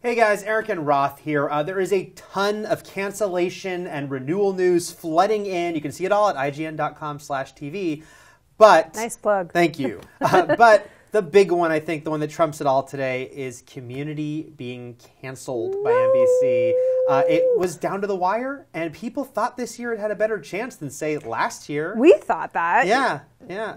Hey guys, Eric and Roth here. There is a ton of cancellation and renewal news flooding in. You can see it all at ign.com/TV. But nice plug. Thank you. But the big one, I think, the one that trumps it all today, is Community being canceled by NBC. It was down to the wire, and people thought this year it had a better chance than, say, last year. We thought that. Yeah.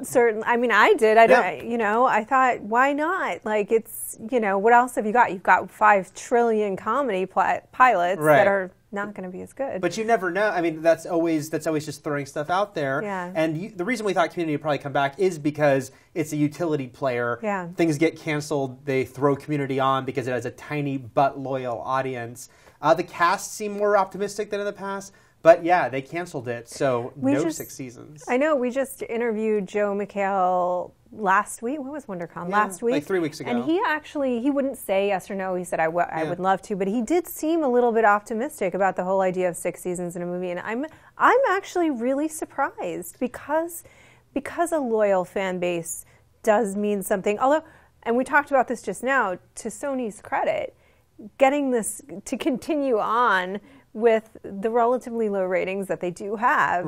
Certainly. I mean, I did. I thought, why not? Like, it's, what else have you got? You've got 5 trillion comedy pilots that are not going to be as good. But you never know. I mean, that's always just throwing stuff out there. Yeah. And the reason we thought Community would probably come back is because it's a utility player. Yeah. Things get canceled, they throw Community on because it has a tiny but loyal audience. The cast seemed more optimistic than in the past. But yeah, they canceled it, so no 6 seasons. I know, we just interviewed Joe McHale last week. What was WonderCon? Last week? Like 3 weeks ago. And he wouldn't say yes or no. He said, I would love to. But he did seem a little bit optimistic about the whole idea of 6 seasons in a movie. And I'm actually really surprised because a loyal fan base does mean something. Although, and we talked about this just now, to Sony's credit, getting this to continue on with the relatively low ratings that they do have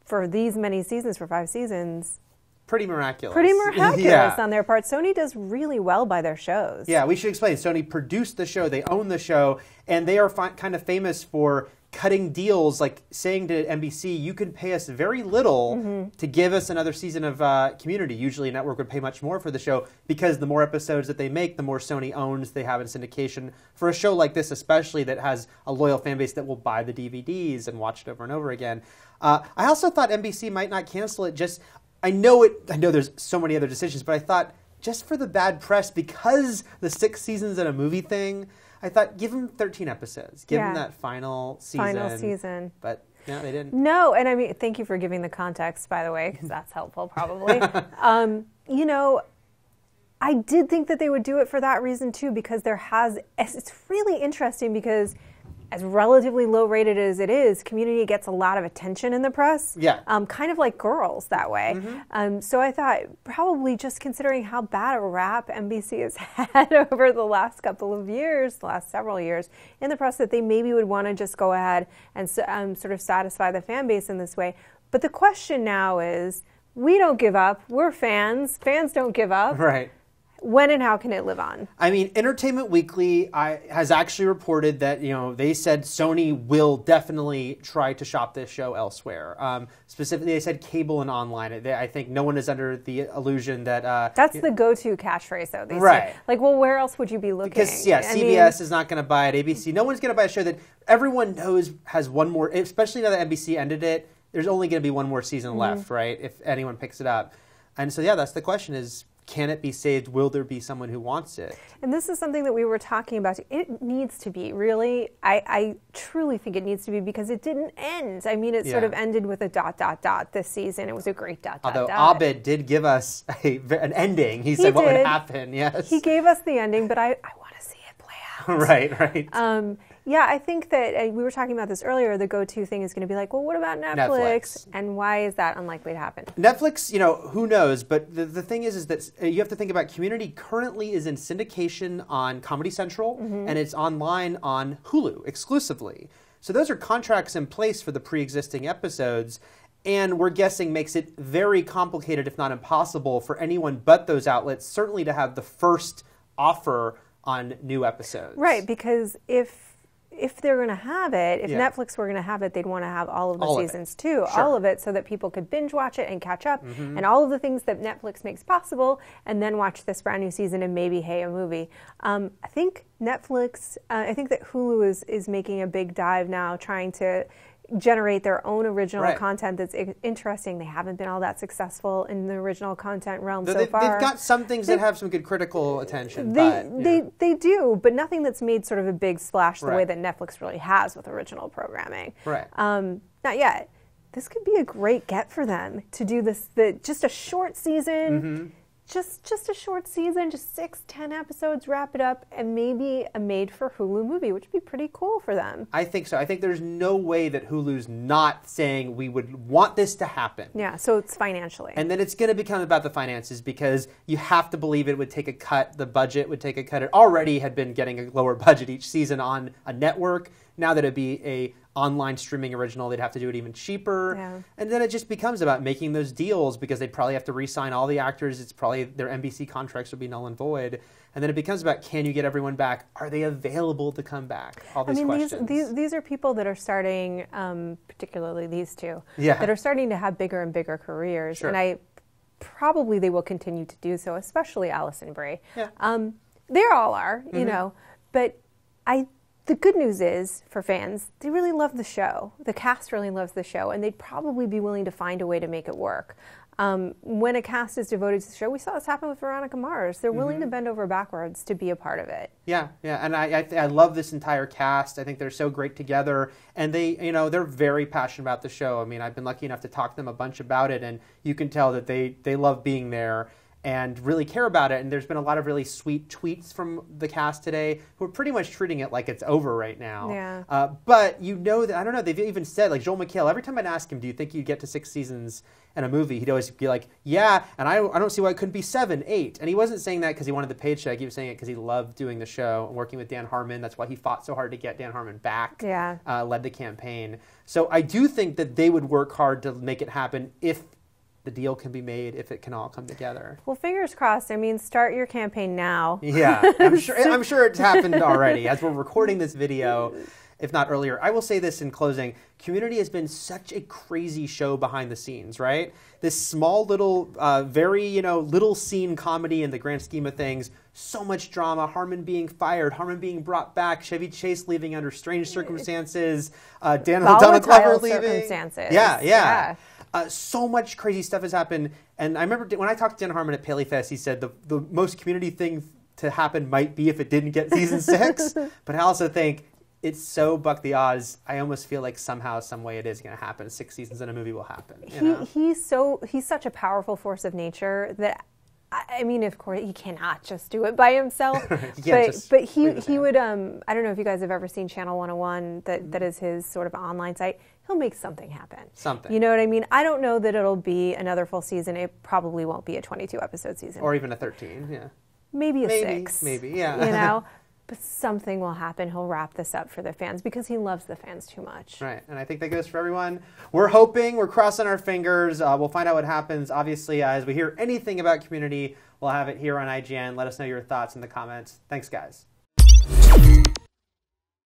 for these many seasons, for 5 seasons. Pretty miraculous. On their part. Sony does really well by their shows. Yeah, we should explain. Sony produced the show, they own the show, and they are kind of famous for cutting deals, like saying to NBC, you can pay us very little to give us another season of Community. Usually a network would pay much more for the show because the more episodes that they make, the more Sony owns they have in syndication. For a show like this especially that has a loyal fan base that will buy the DVDs and watch it over and over again. I also thought NBC might not cancel it just... I know there's so many other decisions, but I thought just for the bad press, because the 6 seasons in a movie thing, I thought give them 13 episodes. Give them that final season. But no, they didn't. No, and I mean, thank you for giving the context, by the way, because that's helpful probably. I did think that they would do it for that reason too, because it's really interesting because as relatively low rated as it is, Community gets a lot of attention in the press. Yeah. Kind of like Girls that way. So I thought probably just considering how bad a rap NBC has had over the last several years in the press, that they maybe would want to just go ahead and sort of satisfy the fan base in this way. But the question now is, we don't give up. We're fans. Fans don't give up. Right. When and how can it live on? I mean, Entertainment Weekly has actually reported that, they said Sony will definitely try to shop this show elsewhere. Specifically, they said cable and online. I think no one is under the illusion that... That's the go-to catchphrase, though. They say. Like, well, where else would you be looking? Because, CBS is not going to buy it. ABC, no one's going to buy a show that everyone knows has one more... Especially now that NBC ended it, there's only going to be one more season left, right? If anyone picks it up. And so, that's the question is... Can it be saved? Will there be someone who wants it? And this is something that we were talking about. It needs to be, really. I truly think it needs to be because it didn't end. I mean, it sort of ended with a ... this season. It was a great ... Although Abed did give us an ending. He said what would happen, yes. He gave us the ending, but I want to see it play out. Right. Yeah, I think that we were talking about this earlier. The go-to thing is going to be like, well, what about Netflix? And why is that unlikely to happen? Netflix, who knows? But the thing is that you have to think about Community currently is in syndication on Comedy Central, and it's online on Hulu exclusively. So those are contracts in place for the pre-existing episodes, and we're guessing makes it very complicated, if not impossible, for anyone but those outlets, certainly to have the first offer on new episodes. Right, because if they're going to have it, if Netflix were going to have it, they'd want to have all of the seasons too. Sure. All of it, so that people could binge watch it and catch up, and all of the things that Netflix makes possible, and then watch this brand new season and maybe, a movie. I think Netflix, I think that Hulu is making a big dive now, trying to generate their own original content that's interesting. They haven't been all that successful in the original content realm so far. They've got some things that have some good critical attention. They do, but nothing that's made sort of a big splash the way that Netflix really has with original programming. Right. Not yet. This could be a great get for them to do this, just a short season, just a short season, just 6-10 episodes, wrap it up, and maybe a made-for-Hulu movie, which would be pretty cool for them. I think so. I think there's no way that Hulu's not saying we would want this to happen. Yeah, so it's financially. And then it's going to become about the finances because you have to believe it would take a cut. The budget would take a cut. It already had been getting a lower budget each season on a network. Now that it'd be a online streaming original, they'd have to do it even cheaper. Yeah. And then it just becomes about making those deals because they'd probably have to re-sign all the actors. It's probably their NBC contracts would be null and void. And then it becomes about, can you get everyone back? Are they available to come back? All these questions. These are people that are starting, particularly these two, Yeah. that are starting to have bigger and bigger careers. Sure. And probably they will continue to do so, especially Allison Brie. Yeah. They all are, you know. But the good news is, for fans, they really love the show. The cast really loves the show, and they'd probably be willing to find a way to make it work. When a cast is devoted to the show, we saw this happen with Veronica Mars. They're willing to bend over backwards to be a part of it. Yeah, and I love this entire cast. I think they're so great together, and they're very passionate about the show. I mean, I've been lucky enough to talk to them a bunch about it, and you can tell that they love being there and really care about it. And there's been a lot of really sweet tweets from the cast today who are pretty much treating it like it's over right now. Yeah. But you know that, I don't know, they've even said, like Joel McHale, every time I'd ask him, do you think you'd get to 6 seasons in a movie, he'd always be like, yeah, and I don't see why it couldn't be 7, 8. And he wasn't saying that because he wanted the paycheck. He was saying it because he loved doing the show and working with Dan Harmon. That's why he fought so hard to get Dan Harmon back, led the campaign. So I do think that they would work hard to make it happen if the deal can be made, if it can all come together. Well, fingers crossed. I mean, start your campaign now. Yeah, I'm sure it's happened already as we're recording this video, if not earlier. I will say this in closing. Community has been such a crazy show behind the scenes, right? This small little, very, little scene comedy in the grand scheme of things. So much drama. Harmon being fired. Harmon being brought back. Chevy Chase leaving under strange circumstances. Donna Glover leaving. Circumstances. Yeah. So much crazy stuff has happened. And I remember when I talked to Dan Harmon at Paley Fest, he said the most community thing to happen might be if it didn't get season 6. But I also think it's so buck the odds. I almost feel like somehow, some way it is going to happen. 6 seasons in a movie will happen. He's such a powerful force of nature that, I mean, of course, he cannot just do it by himself. but he would, I don't know if you guys have ever seen Channel 101, that is his sort of online site. He'll make something happen. Something. You know what I mean? I don't know that it'll be another full season. It probably won't be a 22-episode season. Or even a 13, yeah. Maybe a 6. Maybe, yeah. But something will happen. He'll wrap this up for the fans because he loves the fans too much. Right, and I think that goes for everyone. We're hoping, we're crossing our fingers. We'll find out what happens. Obviously, as we hear anything about Community, we'll have it here on IGN. Let us know your thoughts in the comments. Thanks, guys.